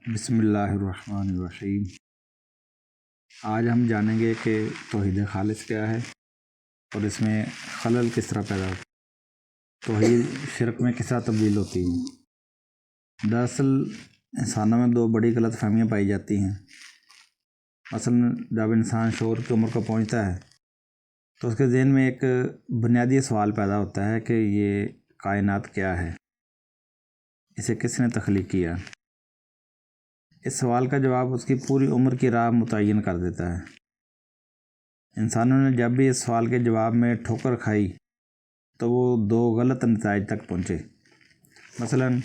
بسم اللہ الرحمن الرحیم۔ آج ہم جانیں گے کہ توحید خالص کیا ہے اور اس میں خلل کس طرح پیدا ہوتا ہے، توحید شرک میں کس طرح تبدیل ہوتی ہے۔ دراصل انسانوں میں دو بڑی غلط فہمیاں پائی جاتی ہیں۔ مثلاً جب انسان شعور کی عمر کو پہنچتا ہے تو اس کے ذہن میں ایک بنیادی سوال پیدا ہوتا ہے کہ یہ کائنات کیا ہے، اسے کس نے تخلیق کیا۔ اس سوال کا جواب اس کی پوری عمر کی راہ متعین کر دیتا ہے۔ انسانوں نے جب بھی اس سوال کے جواب میں ٹھوکر کھائی تو وہ دو غلط نتائج تک پہنچے۔ مثلاً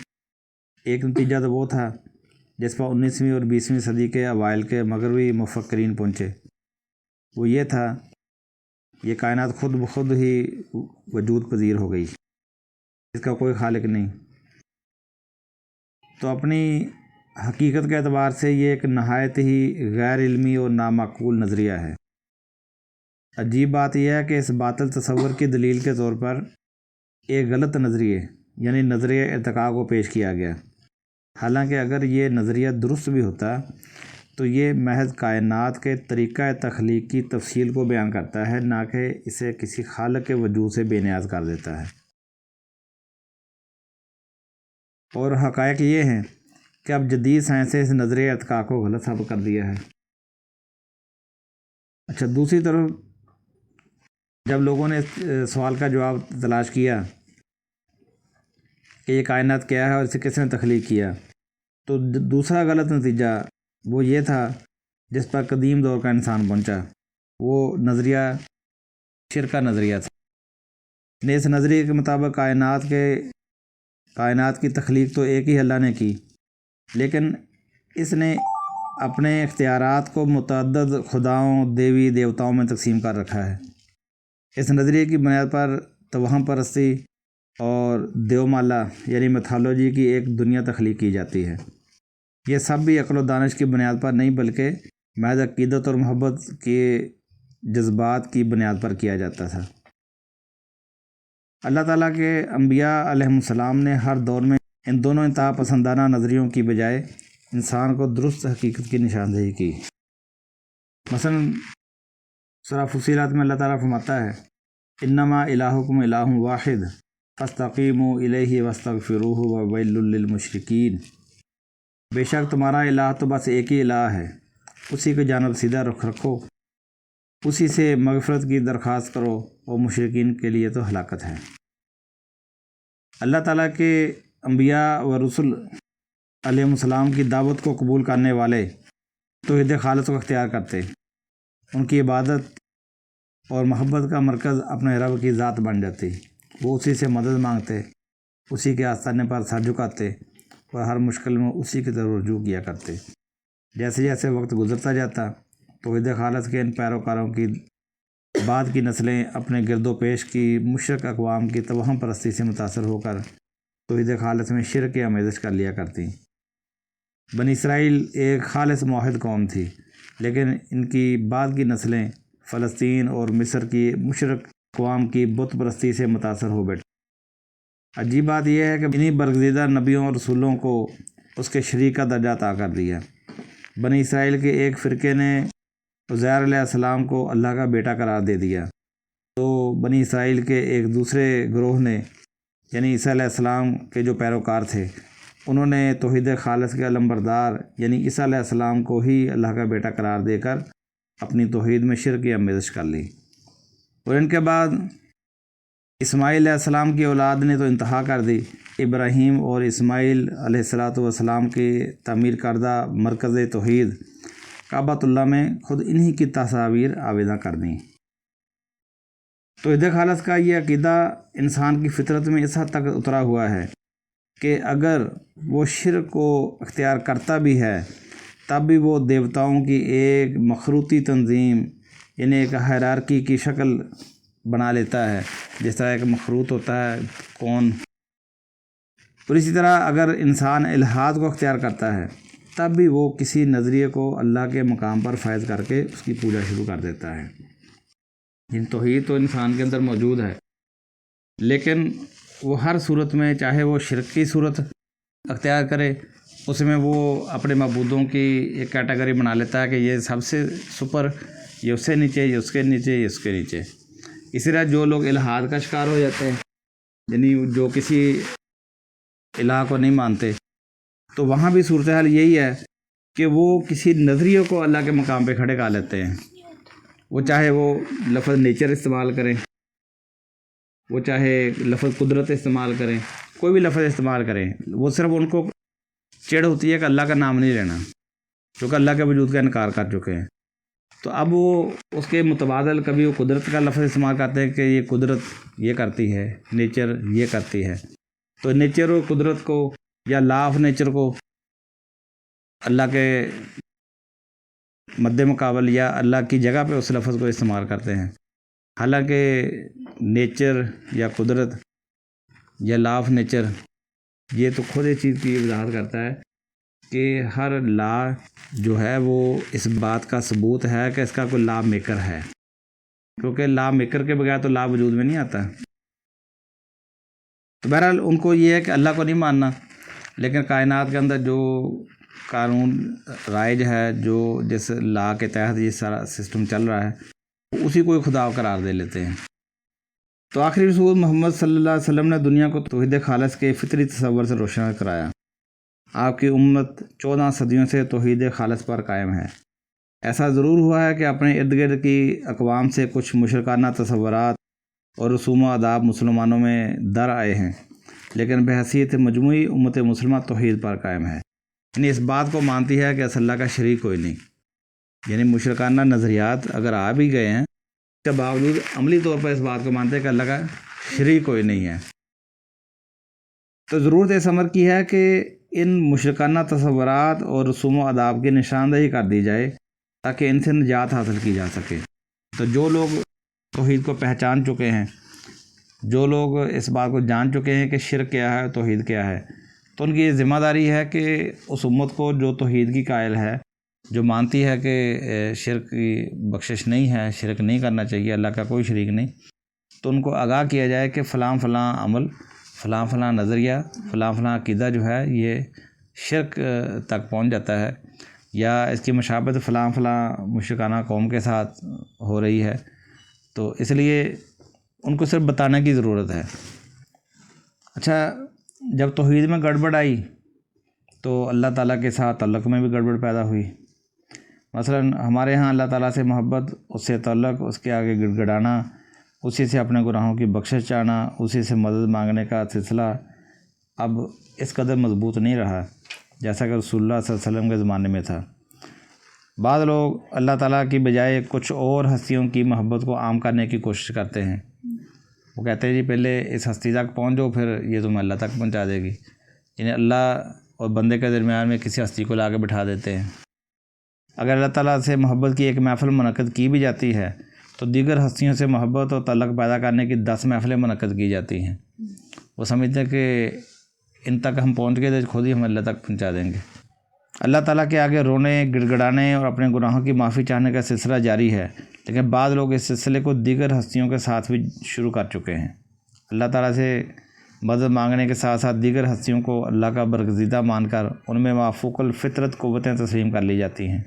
ایک نتیجہ تو وہ تھا جس پر 19ویں اور 20ویں صدی کے اوائل کے مغربی مفکرین پہنچے، وہ یہ تھا یہ کائنات خود بخود ہی وجود پذیر ہو گئی، اس کا کوئی خالق نہیں۔ تو اپنی حقیقت کے اعتبار سے یہ ایک نہایت ہی غیر علمی اور نامعقول نظریہ ہے۔ عجیب بات یہ ہے کہ اس باطل تصور کی دلیل کے طور پر ایک غلط نظریے یعنی نظریہ ارتقاء کو پیش کیا گیا، حالانکہ اگر یہ نظریہ درست بھی ہوتا تو یہ محض کائنات کے طریقہ تخلیق کی تفصیل کو بیان کرتا ہے، نہ کہ اسے کسی خالق کے وجود سے بے نیاز کر دیتا ہے۔ اور حقائق یہ ہیں کہ اب جدید سائنس نے اس نظریہ ارتقاء کو غلط ثابت کر دیا ہے۔ اچھا، دوسری طرف جب لوگوں نے اس سوال کا جواب تلاش کیا کہ یہ کائنات کیا ہے اور اسے کس نے تخلیق کیا، تو دوسرا غلط نتیجہ وہ یہ تھا جس پر قدیم دور کا انسان پہنچا، وہ نظریہ شرک کا نظریہ تھا۔ اس نظریے کے مطابق کائنات کی تخلیق تو ایک ہی اللہ نے کی، لیکن اس نے اپنے اختیارات کو متعدد خداؤں دیوی دیوتاؤں میں تقسیم کر رکھا ہے۔ اس نظریے کی بنیاد پر توہم پرستی اور دیومالا یعنی میتھالوجی کی ایک دنیا تخلیق کی جاتی ہے۔ یہ سب بھی عقل و دانش کی بنیاد پر نہیں بلکہ محض عقیدت اور محبت کے جذبات کی بنیاد پر کیا جاتا تھا۔ اللہ تعالیٰ کے انبیاء علیہم السلام نے ہر دور میں ان دونوں انتہا پسندانہ نظریوں کی بجائے انسان کو درست حقیقت کی نشاندہی کی۔ مثلاً سورہ فصیلات میں اللہ تعالیٰ فرماتا ہے انما الہکم الہ واحد فاستقیموا الیہ واستغفروہ وویل للمشرکین۔ بے شک تمہارا الہ تو بس ایک ہی الہ ہے، اسی کی جانب سیدھا رخ رکھو، اسی سے مغفرت کی درخواست کرو، اور مشرکین کے لیے تو ہلاکت ہے۔ اللہ تعالیٰ کے انبیاء و رسل علیہ السلام کی دعوت کو قبول کرنے والے توحید خالص کو اختیار کرتے، ان کی عبادت اور محبت کا مرکز اپنے رب کی ذات بن جاتی، وہ اسی سے مدد مانگتے، اسی کے آستانے پر سر جھکاتے اور ہر مشکل میں اسی کی طرف رجوع کیا کرتے۔ جیسے جیسے وقت گزرتا جاتا توحید خالص کے ان پیروکاروں کی بعد کی نسلیں اپنے گرد و پیش کی مشرک اقوام کی توہم پرستی سے متاثر ہو کر توحید خالص میں شرک کی آمیزش کر لیا کرتی۔ بنی اسرائیل ایک خالص موحد قوم تھی، لیکن ان کی بعد کی نسلیں فلسطین اور مصر کی مشرک اقوام کی بت پرستی سے متاثر ہو بیٹھی۔ عجیب بات یہ ہے کہ انہی برگزیدہ نبیوں اور رسولوں کو اس کے شریک کا درجہ عطا کر دیا۔ بنی اسرائیل کے ایک فرقے نے عزیر علیہ السلام کو اللہ کا بیٹا قرار دے دیا، تو بنی اسرائیل کے ایک دوسرے گروہ نے یعنی عیسیٰ علیہ السلام کے جو پیروکار تھے، انہوں نے توحید خالص کے علمبردار یعنی عیسیٰ علیہ السلام کو ہی اللہ کا بیٹا قرار دے کر اپنی توحید میں شرک کی آمیزش کر لی۔ اور ان کے بعد اسماعیل علیہ السلام کی اولاد نے تو انتہا کر دی۔ ابراہیم اور اسماعیل علیہ السلام کی تعمیر کردہ مرکز توحید کعبۃ اللہ میں خود انہی کی تصاویر آویزاں کر دیں۔ توحید خالص کا یہ عقیدہ انسان کی فطرت میں اس حد تک اترا ہوا ہے کہ اگر وہ شرک کو اختیار کرتا بھی ہے تب بھی وہ دیوتاؤں کی ایک مخروطی تنظیم یعنی ایک ہائرارکی کی شکل بنا لیتا ہے، جس طرح ایک مخروط ہوتا ہے کون۔ اور اسی طرح اگر انسان الحاد کو اختیار کرتا ہے تب بھی وہ کسی نظریے کو اللہ کے مقام پر فائز کر کے اس کی پوجا شروع کر دیتا ہے۔ توحید تو انسان کے اندر موجود ہے، لیکن وہ ہر صورت میں چاہے وہ شرک کی صورت اختیار کرے اس میں وہ اپنے معبودوں کی ایک کیٹیگری بنا لیتا ہے کہ یہ سب سے سپر، یہ اس سے نیچے، یہ اس کے نیچے، یہ اس کے نیچے۔ اسی طرح جو لوگ الحاد کا شکار ہو جاتے ہیں، یعنی جو کسی الہ کو نہیں مانتے، تو وہاں بھی صورتحال یہی ہے کہ وہ کسی نظریے کو اللہ کے مقام پہ کھڑے کر لیتے ہیں۔ وہ چاہے وہ لفظ نیچر استعمال کریں، وہ چاہے لفظ قدرت استعمال کریں، کوئی بھی لفظ استعمال کریں، وہ صرف ان کو چڑ ہوتی ہے کہ اللہ کا نام نہیں لینا، کیونکہ اللہ کے وجود کا انکار کر چکے ہیں۔ تو اب وہ اس کے متبادل کبھی وہ قدرت کا لفظ استعمال کرتے ہیں کہ یہ قدرت یہ کرتی ہے، نیچر یہ کرتی ہے۔ تو نیچر اور قدرت کو یا لا آف نیچر کو اللہ کے مد مقابل یا اللہ کی جگہ پہ اس لفظ کو استعمال کرتے ہیں، حالانکہ نیچر یا قدرت یا لا آف نیچر یہ تو خود اس چیز کی وضاحت کرتا ہے کہ ہر لا جو ہے وہ اس بات کا ثبوت ہے کہ اس کا کوئی لا میکر ہے، کیونکہ لا میکر کے بغیر تو لا وجود میں نہیں آتا۔ تو بہرحال ان کو یہ ہے کہ اللہ کو نہیں ماننا، لیکن کائنات کے اندر جو قانون رائج ہے، جو جس لا کے تحت یہ سارا سسٹم چل رہا ہے، اسی کو خدا قرار دے لیتے ہیں۔ تو آخری رسول محمد صلی اللہ علیہ وسلم نے دنیا کو توحید خالص کے فطری تصور سے روشن کرایا۔ آپ کی امت 14 صدیوں سے توحید خالص پر قائم ہے۔ ایسا ضرور ہوا ہے کہ اپنے ارد گرد کی اقوام سے کچھ مشرکانہ تصورات اور رسوم و آداب مسلمانوں میں در آئے ہیں، لیکن بحیثیت مجموعی امت مسلمہ توحید پر قائم ہے، یعنی اس بات کو مانتی ہے کہ اس اللہ کا شریک کوئی نہیں۔ یعنی مشرکانہ نظریات اگر آ بھی گئے ہیں، اس کے باوجود عملی طور پر اس بات کو مانتے ہیں کہ اللہ کا شریک کوئی نہیں ہے۔ تو ضرورت اس امر کی ہے کہ ان مشرکانہ تصورات اور رسوم و آداب کی نشاندہی کر دی جائے تاکہ ان سے نجات حاصل کی جا سکے۔ تو جو لوگ توحید کو پہچان چکے ہیں، جو لوگ اس بات کو جان چکے ہیں کہ شرک کیا ہے، توحید کیا ہے، تو ان کی یہ ذمہ داری ہے کہ اس امت کو جو توحید کی قائل ہے، جو مانتی ہے کہ شرک کی بخشش نہیں ہے، شرک نہیں کرنا چاہیے، اللہ کا کوئی شریک نہیں، تو ان کو آگاہ کیا جائے کہ فلاں فلاں عمل، فلاں فلاں نظریہ، فلاں فلاں عقیدہ جو ہے یہ شرک تک پہنچ جاتا ہے، یا اس کی مشابہت فلاں فلاں مشرکانہ قوم کے ساتھ ہو رہی ہے۔ تو اس لیے ان کو صرف بتانے کی ضرورت ہے۔ اچھا، جب توحید میں گڑبڑ آئی تو اللہ تعالیٰ کے ساتھ تعلق میں بھی گڑبڑ پیدا ہوئی۔ مثلا ہمارے ہاں اللہ تعالیٰ سے محبت، اس سے تعلق، اس کے آگے گڑ گڑانا، اسی سے اپنے گناہوں کی بخشش چاہنا، اسی سے مدد مانگنے کا سلسلہ اب اس قدر مضبوط نہیں رہا جیسا کہ رسول اللہ صلی اللہ علیہ وسلم کے زمانے میں تھا۔ بعض لوگ اللہ تعالیٰ کی بجائے کچھ اور ہستیوں کی محبت کو عام کرنے کی کوشش کرتے ہیں۔ وہ کہتے ہیں جی پہلے اس ہستی تک پہنچ جاؤ، پھر یہ تمہیں اللہ تک پہنچا دے گی۔ یعنی اللہ اور بندے کے درمیان میں کسی ہستی کو لا کے بٹھا دیتے ہیں۔ اگر اللہ تعالیٰ سے محبت کی ایک محفل منعقد کی بھی جاتی ہے تو دیگر ہستیوں سے محبت اور تعلق پیدا کرنے کی 10 محفلیں منعقد کی جاتی ہیں۔ وہ سمجھتے ہیں کہ ان تک ہم پہنچ گئے تو خود ہی ہم اللہ تک پہنچا دیں گے۔ اللہ تعالیٰ کے آگے رونے، گڑ گڑانے اور اپنے گناہوں کی معافی چاہنے کا سلسلہ جاری ہے، لیکن بعض لوگ اس سلسلے کو دیگر ہستیوں کے ساتھ بھی شروع کر چکے ہیں۔ اللہ تعالیٰ سے مدد مانگنے کے ساتھ ساتھ دیگر ہستیوں کو اللہ کا برگزیدہ مان کر ان میں مافوق الفطرت قوتیں تسلیم کر لی جاتی ہیں،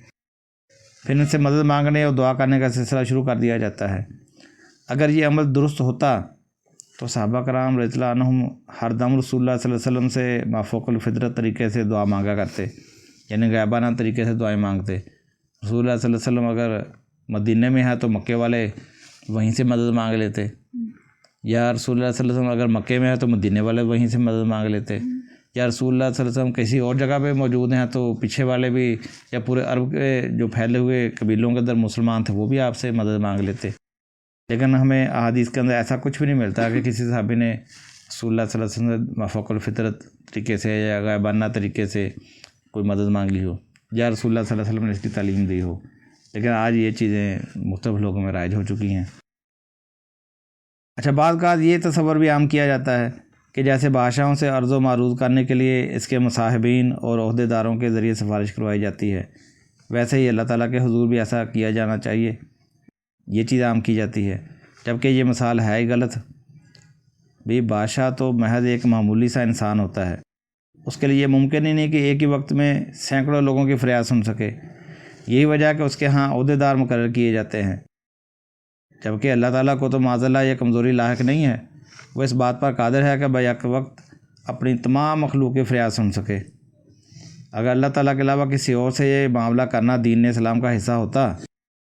پھر ان سے مدد مانگنے اور دعا کرنے کا سلسلہ شروع کر دیا جاتا ہے۔ اگر یہ عمل درست ہوتا تو صحابہ کرام رضی اللہ عنہم ہر دم رسول اللہ صلی اللہ علیہ وسلم سے مافوق الفطرت طریقے سے دعا مانگا کرتے، یعنی غیبانہ طریقے سے دعائیں مانگتے۔ رسول اللہ صلی اللہ علیہ وسلم اگر مدینہ میں ہے تو مکے والے وہیں سے مدد مانگ لیتے، یا رسول اللہ صلی اللہ علیہ وسلم اگر مکے میں ہے تو مدینہ والے وہیں سے مدد مانگ لیتے، یا رسول اللہ صلی اللہ علیہ وسلم کسی اور جگہ پہ موجود ہیں تو پیچھے والے بھی یا پورے عرب کے جو پھیلے ہوئے قبیلوں کے اندر مسلمان تھے وہ بھی آپ سے مدد مانگ لیتے۔ لیکن ہمیں احادیث کے اندر ایسا کچھ بھی نہیں ملتا کہ کسی صحابی نے رسول اللہ صلی اللہ علیہ وسلم سے مافوق الفطرت طریقے سے یا غیبانہ طریقے سے کوئی مدد مانگ لی ہو، یا رسول اللہ صلی اللہ علیہ وسلم نے اس کی تعلیم دی ہو۔ لیکن آج یہ چیزیں مختلف لوگوں میں رائج ہو چکی ہیں۔ اچھا، بعض اوقات یہ تصور بھی عام کیا جاتا ہے کہ جیسے بادشاہوں سے عرض و معروض کرنے کے لیے اس کے مصاحبین اور عہدیداروں کے ذریعے سفارش کروائی جاتی ہے، ویسے ہی اللہ تعالیٰ کے حضور بھی ایسا کیا جانا چاہیے، یہ چیز عام کی جاتی ہے، جبکہ یہ مثال ہے ہی غلط۔ بھی بادشاہ تو محض ایک معمولی سا انسان ہوتا ہے، اس کے لیے یہ ممکن ہی نہیں کہ ایک ہی وقت میں سینکڑوں لوگوں کی فریاد سن سکے۔ یہی وجہ کہ اس کے ہاں عہدیدار مقرر کیے جاتے ہیں، جبکہ اللہ تعالیٰ کو تو معاذ اللہ یہ کمزوری لاحق نہیں ہے، وہ اس بات پر قادر ہے کہ بیک وقت اپنی تمام مخلوق کی فریاد سن سکے۔ اگر اللہ تعالیٰ کے علاوہ کسی اور سے یہ معاملہ کرنا دین اسلام کا حصہ ہوتا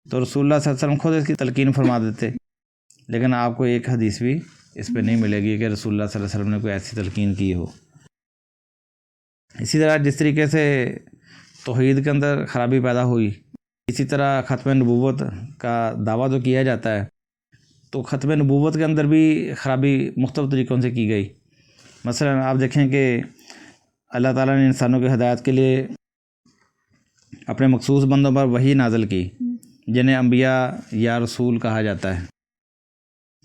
تو رسول اللہ صلی اللہ علیہ وسلم خود اس کی تلقین فرما دیتے، لیکن آپ کو ایک حدیث بھی اس پہ نہیں ملے گی کہ رسول اللہ صلی اللہ علیہ وسلم نے کوئی ایسی تلقین کی ہو۔ اسی طرح جس طریقے سے توحید کے اندر خرابی پیدا ہوئی، اسی طرح ختم نبوت کا دعویٰ جو کیا جاتا ہے تو ختم نبوت کے اندر بھی خرابی مختلف طریقوں سے کی گئی۔ مثلا آپ دیکھیں کہ اللہ تعالیٰ نے انسانوں کی ہدایت کے لیے اپنے مخصوص بندوں پر وحی نازل کی، جنہیں انبیاء یا رسول کہا جاتا ہے۔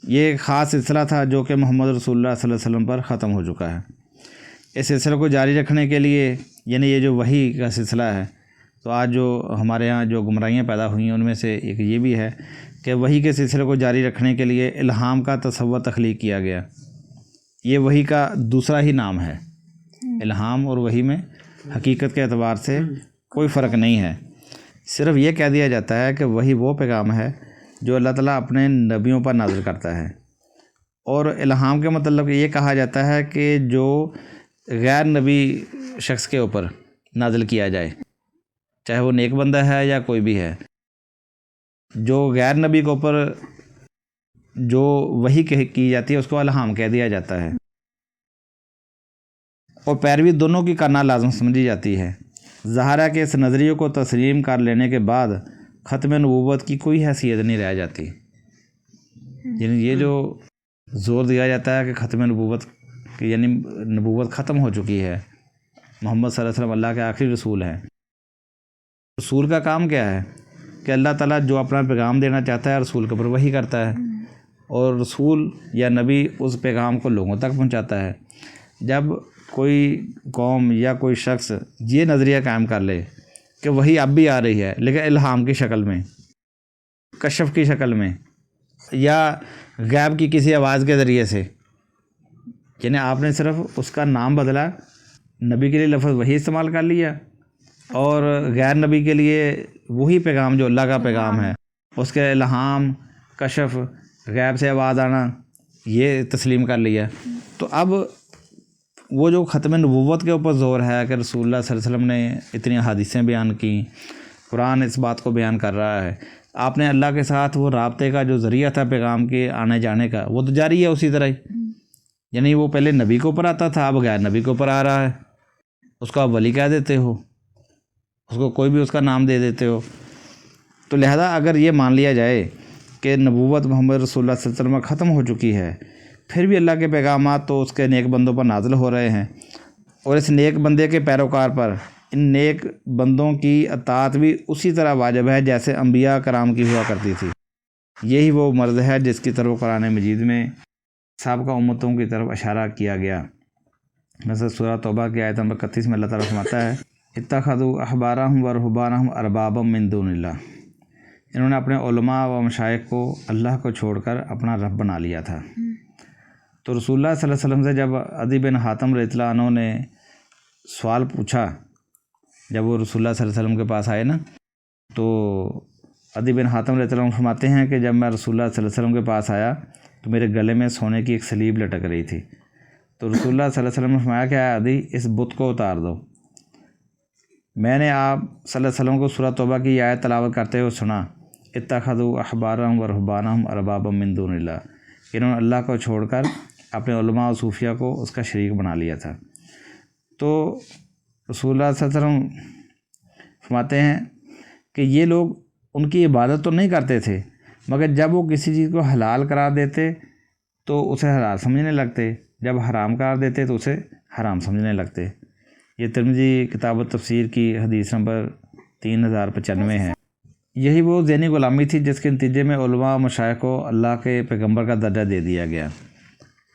یہ ایک خاص سلسلہ تھا جو کہ محمد رسول اللہ صلی اللہ علیہ وسلم پر ختم ہو چکا ہے۔ اس سلسلے کو جاری رکھنے کے لیے، یعنی یہ جو وحی کا سلسلہ ہے، تو آج جو ہمارے ہاں جو گمراہیاں پیدا ہوئی ہیں ان میں سے ایک یہ بھی ہے کہ وحی کے سلسلے کو جاری رکھنے کے لیے الہام کا تصور تخلیق کیا گیا۔ یہ وحی کا دوسرا ہی نام ہے۔ الہام اور وحی میں حقیقت کے اعتبار سے کوئی فرق نہیں ہے، صرف یہ کہہ دیا جاتا ہے کہ وحی وہ پیغام ہے جو اللہ تعالیٰ اپنے نبیوں پر نازل کرتا ہے، اور الہام کے مطلب یہ کہا جاتا ہے کہ جو غیر نبی شخص کے اوپر نازل کیا جائے، چاہے وہ نیک بندہ ہے یا کوئی بھی ہے، جو غیر نبی کے اوپر جو وحی کی جاتی ہے اس کو الہام کہہ دیا جاتا ہے، اور پیروی دونوں کی کرنا لازم سمجھی جاتی ہے۔ ظاہر ہے کہ اس نظریے کو تسلیم کر لینے کے بعد ختم نبوت کی کوئی حیثیت نہیں رہ جاتی، یعنی یہ جو زور دیا جاتا ہے کہ ختم نبوت کی، یعنی نبوت ختم ہو چکی ہے، محمد صلی اللہ علیہ وسلم اللہ کے آخری رسول ہیں۔ رسول کا کام کیا ہے کہ اللہ تعالیٰ جو اپنا پیغام دینا چاہتا ہے رسول کے اوپر وحی کرتا ہے، اور رسول یا نبی اس پیغام کو لوگوں تک پہنچاتا ہے۔ جب کوئی قوم یا کوئی شخص یہ نظریہ قائم کر لے کہ وحی اب بھی آ رہی ہے لیکن الہام کی شکل میں، کشف کی شکل میں، یا غیب کی کسی آواز کے ذریعے سے، یعنی آپ نے صرف اس کا نام بدلا، نبی کے لیے لفظ وحی استعمال کر لیا، اور غیر نبی کے لیے وہی پیغام جو اللہ کا پیغام ہے، اس کے الہام، کشف، غیب سے آواز آنا، یہ تسلیم کر لیا، تو اب وہ جو ختم نبوت کے اوپر زور ہے کہ رسول اللہ صلی اللہ علیہ وسلم نے اتنی حدیثیں بیان کی، قرآن اس بات کو بیان کر رہا ہے، آپ نے اللہ کے ساتھ وہ رابطے کا جو ذریعہ تھا پیغام کے آنے جانے کا، وہ تو جاری ہے اسی طرح ہی، یعنی وہ پہلے نبی کے اوپر آتا تھا، اب غیر نبی کے اوپر آ رہا ہے، اس کو آپ ولی کہہ دیتے ہو، اس کو کوئی بھی اس کا نام دے دیتے ہو۔ تو لہذا اگر یہ مان لیا جائے کہ نبوت محمد رسول اللہ صلی اللہ علیہ وسلم ختم ہو چکی ہے، پھر بھی اللہ کے پیغامات تو اس کے نیک بندوں پر نازل ہو رہے ہیں، اور اس نیک بندے کے پیروکار پر ان نیک بندوں کی اطاعت بھی اسی طرح واجب ہے جیسے انبیاء کرام کی ہوا کرتی تھی۔ یہی وہ مرض ہے جس کی طرف قرآن مجید میں سابقہ امتوں کی طرف اشارہ کیا گیا۔ مثلا سورہ توبہ کی آیت نمبر 31 میں اللہ تعالیٰ فرماتا ہے، اتخذوا احبارهم ورهبانهم اربابا من دون اللہ، انہوں نے اپنے علماء و مشائخ کو اللہ کو چھوڑ کر اپنا رب بنا لیا تھا۔ تو رسول اللہ صلی اللہ علیہ وسلم سے جب عدی بن حاتم رضی اللہ عنہ نے سوال پوچھا، جب وہ رسول اللہ صلی اللہ علیہ وسلم کے پاس آئے نا، تو عدی بن حاتم رضی اللہ عنہ فرماتے ہیں کہ جب میں رسول اللہ صلی اللہ علیہ وسلم کے پاس آیا تو میرے گلے میں سونے کی ایک سلیب لٹک رہی تھی، تو رسول اللہ صلی اللہ علیہ وسلم نے فرمایا کہ اے عدی اس بت کو اتار دو۔ میں نے آپ صلی اللہ علیہ وسلم کو سورہ توبہ کی آیت تلاوت کرتے ہوئے سنا، اتخذوا احبارهم ورهبانهم اربابا من دون اللہ، انہوں نے اللہ کو چھوڑ کر اپنے علماء و صوفیہ کو اس کا شریک بنا لیا تھا۔ تو رسول اللہ صلی اللہ علیہ وسلم فرماتے ہیں کہ یہ لوگ ان کی عبادت تو نہیں کرتے تھے، مگر جب وہ کسی چیز کو حلال قرار دیتے تو اسے حلال سمجھنے لگتے، جب حرام قرار دیتے تو اسے حرام سمجھنے لگتے۔ یہ ترمذی کتاب التفسیر کی حدیث نمبر 3095 ہے۔ یہی وہ ذہنی غلامی تھی جس کے نتیجے میں علماء و مشائخ کو اللہ کے پیغمبر کا درجہ دے دیا گیا،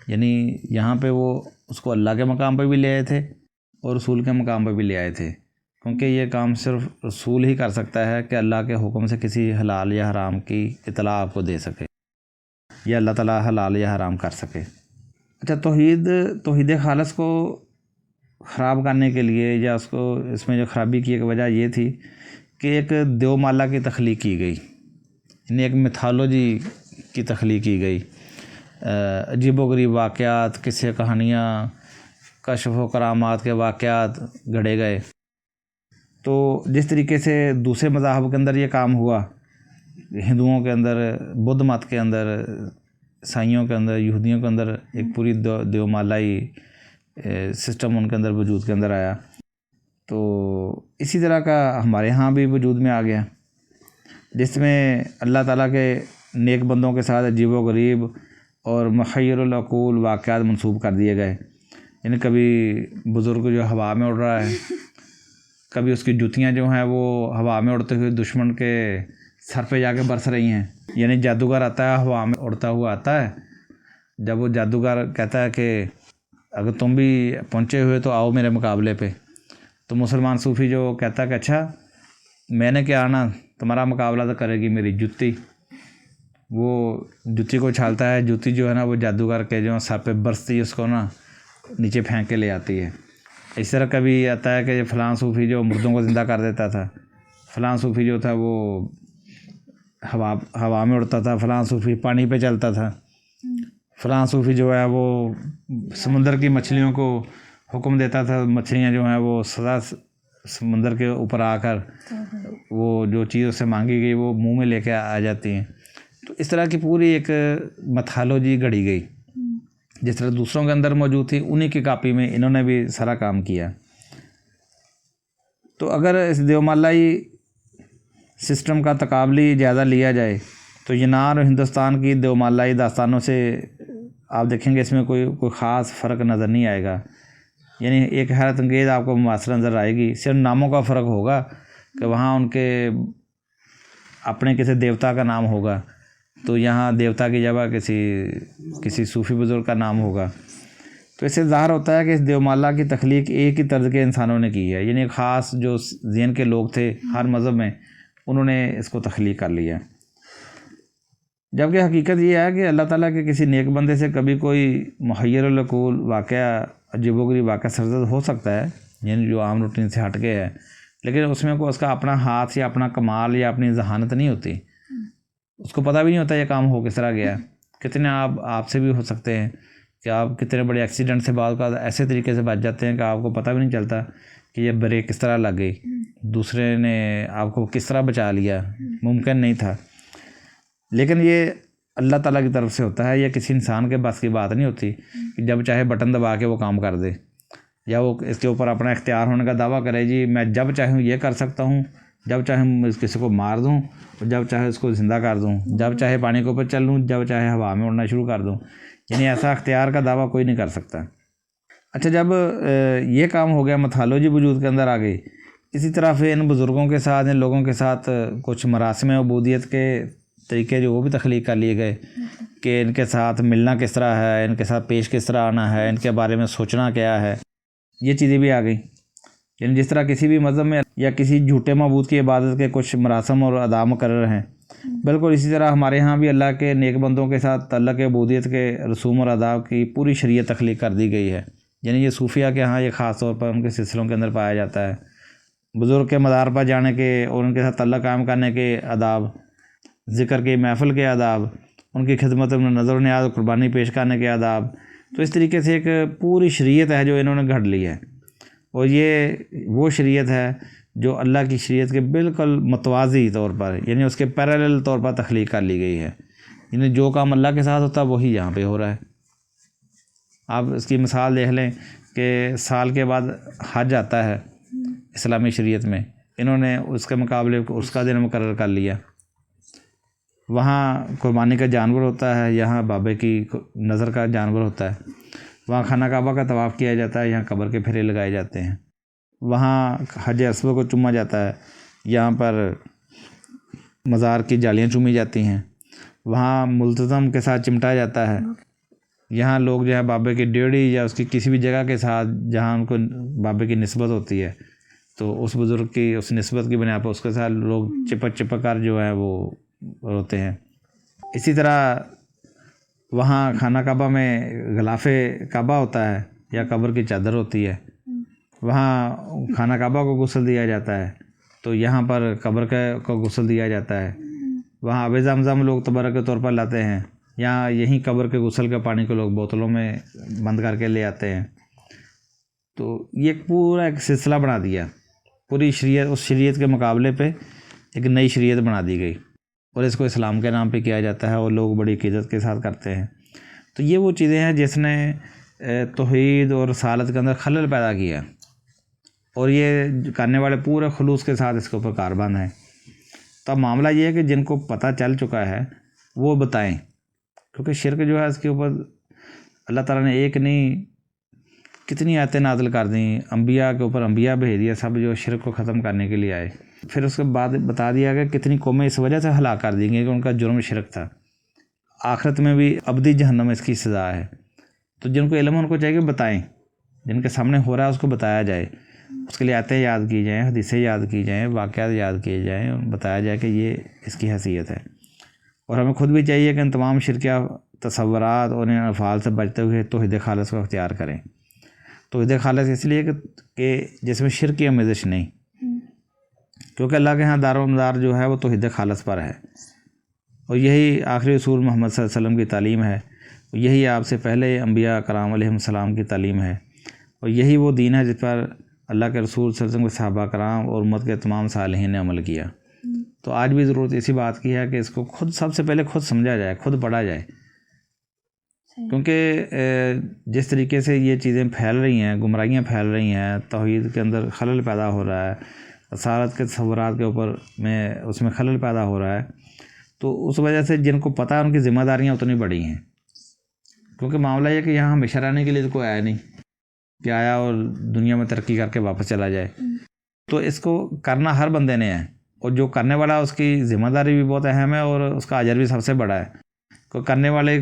یعنی یہاں پہ وہ اس کو اللہ کے مقام پہ بھی لے آئے تھے اور رسول کے مقام پہ بھی لے آئے تھے، کیونکہ یہ کام صرف رسول ہی کر سکتا ہے کہ اللہ کے حکم سے کسی حلال یا حرام کی اطلاع آپ کو دے سکے، یا اللہ تعالیٰ حلال یا حرام کر سکے۔ اچھا، توحید خالص کو خراب کرنے کے لیے یا اس کو اس میں جو خرابی کی ایک وجہ یہ تھی کہ ایک دیومالا کی تخلیق کی گئی، یعنی ایک میتھالوجی کی تخلیق کی گئی، عجیب و غریب واقعات، قصے کہانیاں، کشف و کرامات کے واقعات گھڑے گئے۔ تو جس طریقے سے دوسرے مذاہب کے اندر یہ کام ہوا، ہندوؤں کے اندر، بدھ مت کے اندر، عیسائیوں کے اندر، یہودیوں کے اندر ایک پوری دیومالائی سسٹم ان کے اندر وجود کے اندر آیا، تو اسی طرح کا ہمارے ہاں بھی وجود میں آ گیا، جس میں اللہ تعالیٰ کے نیک بندوں کے ساتھ عجیب و غریب اور محیر العقول واقعات منسوب کر دیے گئے۔ یعنی کبھی بزرگ جو ہوا میں اڑ رہا ہے، کبھی اس کی جوتیاں جو ہیں وہ ہوا میں اڑتے ہوئے دشمن کے سر پہ جا کے برس رہی ہیں، یعنی جادوگر آتا ہے ہوا میں اڑتا ہوا آتا ہے، جب وہ جادوگر کہتا ہے کہ اگر تم بھی پہنچے ہوئے تو آؤ میرے مقابلے پہ، تو مسلمان صوفی جو کہتا ہے کہ اچھا میں نے کیا آنا، تمہارا مقابلہ تو کرے گی میری جوتی، وہ جوتی کو چھالتا ہے، جوتی جو ہے نا وہ جادوگر کے جو سر پہ برستی ہے، اس کو نا نیچے پھینک کے لے آتی ہے۔ اس طرح کبھی آتا ہے کہ فلاں صوفی جو مردوں کو زندہ کر دیتا تھا، فلاں صوفی جو تھا وہ ہوا میں اڑتا تھا، فلاں صوفی پانی پہ چلتا تھا، فلاں صوفی جو ہے وہ سمندر کی مچھلیوں کو حکم دیتا تھا، مچھلیاں جو ہیں وہ سدا سمندر کے اوپر آ کر وہ جو چیز اس سے مانگی گئی وہ منہ میں لے کے آ جاتی ہیں۔ تو اس طرح کی پوری ایک میتھالوجی گھڑی گئی، جس طرح دوسروں کے اندر موجود تھی، انہی کی کاپی میں انہوں نے بھی سارا کام کیا۔ تو اگر اس دیومالائی سسٹم کا تقابلی جائزہ لیا جائے تو یونان اور ہندوستان کی دیومالائی داستانوں سے آپ دیکھیں گے اس میں کوئی خاص فرق نظر نہیں آئے گا، یعنی ایک حیرت انگیز آپ کو مماثلت نظر آئے گی، صرف ناموں کا فرق ہوگا کہ وہاں ان کے اپنے کسی دیوتا کا نام ہوگا، تو یہاں دیوتا کی جگہ کسی صوفی بزرگ کا نام ہوگا۔ تو اس سے ظاہر ہوتا ہے کہ اس دیومالا کی تخلیق ایک ہی طرز کے انسانوں نے کی ہے، یعنی خاص جو ذہن کے لوگ تھے ہر مذہب میں، انہوں نے اس کو تخلیق کر لیا۔ جبکہ حقیقت یہ ہے کہ اللہ تعالیٰ کے کسی نیک بندے سے کبھی کوئی محیر العقول واقعہ، عجیب و غریب واقعہ سرزد ہو سکتا ہے، یعنی جو عام روٹین سے ہٹ کے ہے، لیکن اس میں کوئی اس کا اپنا ہاتھ یا اپنا کمال یا اپنی ذہانت نہیں ہوتی، اس کو پتہ بھی نہیں ہوتا یہ کام ہو کس طرح گیا۔ کتنے آپ سے بھی ہو سکتے ہیں کہ آپ کتنے بڑے ایکسیڈنٹ سے بعد کا ایسے طریقے سے بچ جاتے ہیں کہ آپ کو پتہ بھی نہیں چلتا کہ یہ بریک کس طرح لگ گئی، دوسرے نے آپ کو کس طرح بچا لیا، ممکن نہیں تھا۔ لیکن یہ اللہ تعالیٰ کی طرف سے ہوتا ہے، یہ کسی انسان کے بس کی بات نہیں ہوتی کہ جب چاہے بٹن دبا کے وہ کام کر دے، یا وہ اس کے اوپر اپنا اختیار ہونے کا دعویٰ کرے، جی میں جب چاہوں یہ کر سکتا ہوں، جب چاہے کسی کو مار دوں، جب چاہے اس کو زندہ کر دوں، جب چاہے پانی کے اوپر چل لوں، جب چاہے ہوا میں اڑنا شروع کر دوں، یعنی ایسا اختیار کا دعویٰ کوئی نہیں کر سکتا۔ اچھا، جب یہ کام ہو گیا، میتھالوجی وجود کے اندر آ گئی، اسی طرح پھر ان بزرگوں کے ساتھ، ان لوگوں کے ساتھ کچھ مراسم عبودیت کے طریقے جو وہ بھی تخلیق کر لیے گئے کہ ان کے ساتھ ملنا کس طرح ہے، ان کے ساتھ پیش کس طرح آنا ہے، ان کے بارے میں سوچنا کیا ہے، یہ چیزیں بھی آ گئیں۔ یعنی جس طرح کسی بھی مذہب میں یا کسی جھوٹے معبود کی عبادت کے کچھ مراسم اور ادا مقرر ہیں، بالکل اسی طرح ہمارے ہاں بھی اللہ کے نیک بندوں کے ساتھ تعلق عبودیت کے رسوم اور آداب کی پوری شریعت تخلیق کر دی گئی ہے۔ یعنی یہ صوفیہ کے ہاں یہ خاص طور پر ان کے سلسلوں کے اندر پایا جاتا ہے، بزرگ کے مزار پر جانے کے اور ان کے ساتھ تعلق قائم کرنے کے آداب، ذکر کی محفل کے آداب، ان کی خدمت میں نظر و نیاز و قربانی پیش کرنے کے آداب۔ تو اس طریقے سے ایک پوری شریعت ہے جو انہوں نے گھڑ لی ہے، اور یہ وہ شریعت ہے جو اللہ کی شریعت کے بالکل متوازی طور پر، یعنی اس کے پیرالل طور پر تخلیق کر لی گئی ہے، یعنی جو کام اللہ کے ساتھ ہوتا ہے وہی یہاں پہ ہو رہا ہے۔ آپ اس کی مثال دیکھ لیں کہ سال کے بعد حج آتا ہے اسلامی شریعت میں، انہوں نے اس کے مقابلے اس کا دن مقرر کر لیا، وہاں قربانی کا جانور ہوتا ہے، یہاں بابے کی نظر کا جانور ہوتا ہے، وہاں خانہ کعبہ کا طواف کیا جاتا ہے، یہاں قبر کے پھیرے لگائے جاتے ہیں، وہاں حج اسود کو چوما جاتا ہے، یہاں پر مزار کی جالیاں چومی جاتی ہیں، وہاں ملتزم کے ساتھ چمٹا جاتا ہے، یہاں لوگ جو ہے بابے کی ڈیوڑی یا اس کی کسی بھی جگہ کے ساتھ جہاں ان کو بابے کی نسبت ہوتی ہے تو اس بزرگ کی اس نسبت کی بنا پر اس کے ساتھ لوگ چپک چپک کر جو ہے وہ روتے ہیں۔ اسی طرح وہاں خانہ کعبہ میں غلاف کعبہ ہوتا ہے یا قبر کی چادر ہوتی ہے، وہاں خانہ کعبہ کو غسل دیا جاتا ہے، تو یہاں پر قبر کو غسل دیا جاتا ہے، وہاں آب زمزم لوگ تبرک کے طور پر لاتے ہیں، یہاں یہیں قبر کے غسل کے پانی کو لوگ بوتلوں میں بند کر کے لے آتے ہیں۔ تو یہ پورا ایک سلسلہ بنا دیا، پوری شریعت اس شریعت کے مقابلے پہ ایک نئی شریعت بنا دی گئی، اور اس کو اسلام کے نام پہ کیا جاتا ہے اور لوگ بڑی عقیدت کے ساتھ کرتے ہیں۔ تو یہ وہ چیزیں ہیں جس نے توحید اور رسالت کے اندر خلل پیدا کیا، اور یہ کرنے والے پورے خلوص کے ساتھ اس کے اوپر کاربند ہیں۔ تو اب معاملہ یہ ہے کہ جن کو پتہ چل چکا ہے وہ بتائیں، کیونکہ شرک جو ہے اس کے اوپر اللہ تعالیٰ نے ایک نہیں کتنی آیتیں نازل کر دیں، انبیاء کے اوپر انبیاء بھیج دیا، سب جو شرک کو ختم کرنے کے لیے آئے۔ پھر اس کے بعد بتا دیا کہ کتنی قومیں اس وجہ سے ہلاک کر دیں گے کہ ان کا جرم شرک تھا، آخرت میں بھی ابدی جہنم اس کی سزا ہے۔ تو جن کو علم ان کو چاہیے کہ بتائیں، جن کے سامنے ہو رہا ہے اس کو بتایا جائے، اس کے لیے آیتیں یاد کی جائیں، حدیثیں یاد کی جائیں، واقعات یاد کیے جائیں، بتایا جائے کہ یہ اس کی حیثیت ہے۔ اور ہمیں خود بھی چاہیے کہ ان تمام شرکیہ تصورات اور ان افعال سے بچتے ہوئے توحید خالص کو اختیار کریں۔ توحید خالص اس لیے کہ جس میں شرک کی آمیزش نہیں، کیونکہ اللہ کے ہاں دار و مدار جو ہے وہ توحید خالص پر ہے، اور یہی آخری اصول محمد صلی اللہ علیہ وسلم کی تعلیم ہے، یہی آپ سے پہلے انبیاء کرام علیہ السلام کی تعلیم ہے، اور یہی وہ دین ہے جس پر اللہ کے رسول صلی اللہ علیہ وسلم کے صحابہ کرام اور امت کے تمام صالحین نے عمل کیا۔ تو آج بھی ضرورت اسی بات کی ہے کہ اس کو خود سب سے پہلے خود سمجھا جائے، خود پڑھا جائے، کیونکہ جس طریقے سے یہ چیزیں پھیل رہی ہیں، گمراہیاں پھیل رہی ہیں، توحید کے اندر خلل پیدا ہو رہا ہے، رسالت کے تصورات کے اوپر اس میں خلل پیدا ہو رہا ہے، تو اس وجہ سے جن کو پتہ ہے ان کی ذمہ داریاں اتنی بڑی ہیں، کیونکہ معاملہ یہ ہے کہ یہاں ہمیشہ رہنے کے لیے تو کوئی آیا نہیں کہ آیا اور دنیا میں ترقی کر کے واپس چلا جائے۔ تو اس کو کرنا ہر بندے نے ہے، اور جو کرنے والا اس کی ذمہ داری بھی بہت اہم ہے، اور اس کا اجر بھی سب سے بڑا ہے۔ کوئی کرنے والے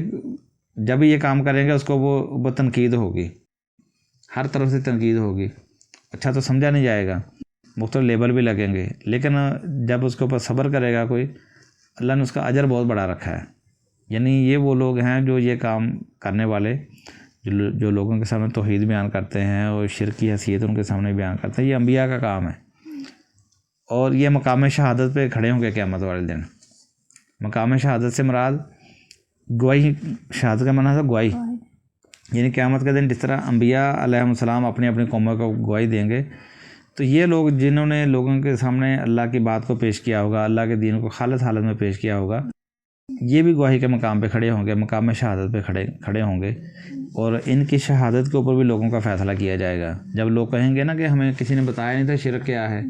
جب یہ کام کریں گے اس کو وہ تنقید ہوگی، ہر طرف سے تنقید ہوگی، اچھا تو سمجھا نہیں جائے گا، مختلف لیبل بھی لگیں گے، لیکن جب اس کے اوپر صبر کرے گا کوئی، اللہ نے اس کا اجر بہت بڑا رکھا ہے۔ یعنی یہ وہ لوگ ہیں جو یہ کام کرنے والے، جو لوگوں کے سامنے توحید بیان کرتے ہیں اور شرک کی حیثیت ان کے سامنے بیان کرتے ہیں، یہ انبیاء کا کام ہے، اور یہ مقام شہادت پہ کھڑے ہوں گے قیامت والے دن۔ مقام شہادت سے مراد گواہی، شہادت کا معنی ہے گواہی، یعنی قیامت کے دن جس طرح انبیاء علیہ السلام اپنی اپنی قوموں کو گواہی دیں گے، تو یہ لوگ جنہوں نے لوگوں کے سامنے اللہ کی بات کو پیش کیا ہوگا، اللہ کے دین کو خالص حالت میں پیش کیا ہوگا، یہ بھی گواہی کے مقام پہ کھڑے ہوں گے، مقام شہادت پہ کھڑے ہوں گے، اور ان کی شہادت کے اوپر بھی لوگوں کا فیصلہ کیا جائے گا۔ جب لوگ کہیں گے نا کہ ہمیں کسی نے بتایا نہیں تھا شرک کیا ہے،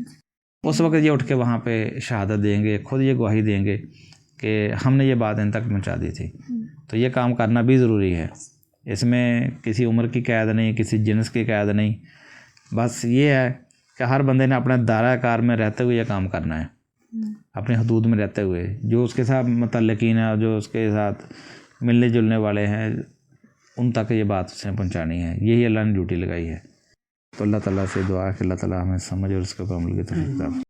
اس وقت یہ اٹھ کے وہاں پہ شہادت دیں گے، خود یہ گواہی دیں گے کہ ہم نے یہ بات ان تک پہنچا دی تھی۔ تو یہ کام کرنا بھی ضروری ہے، اس میں کسی عمر کی قید نہیں، کسی جنس کی قید نہیں، بس یہ ہے کہ ہر بندے نے اپنے دائرہ کار میں رہتے ہوئے یہ کام کرنا ہے، اپنی حدود میں رہتے ہوئے، جو اس کے ساتھ متعلقین ہیں، جو اس کے ساتھ ملنے جلنے والے ہیں، ان تک یہ بات اس نے پہنچانی ہے، یہی اللہ نے ڈیوٹی لگائی ہے۔ تو اللہ تعالیٰ سے دعا ہے کہ اللہ تعالیٰ ہمیں سمجھ اور اس کے اوپر عمل کی توفیق عطا فرمائے۔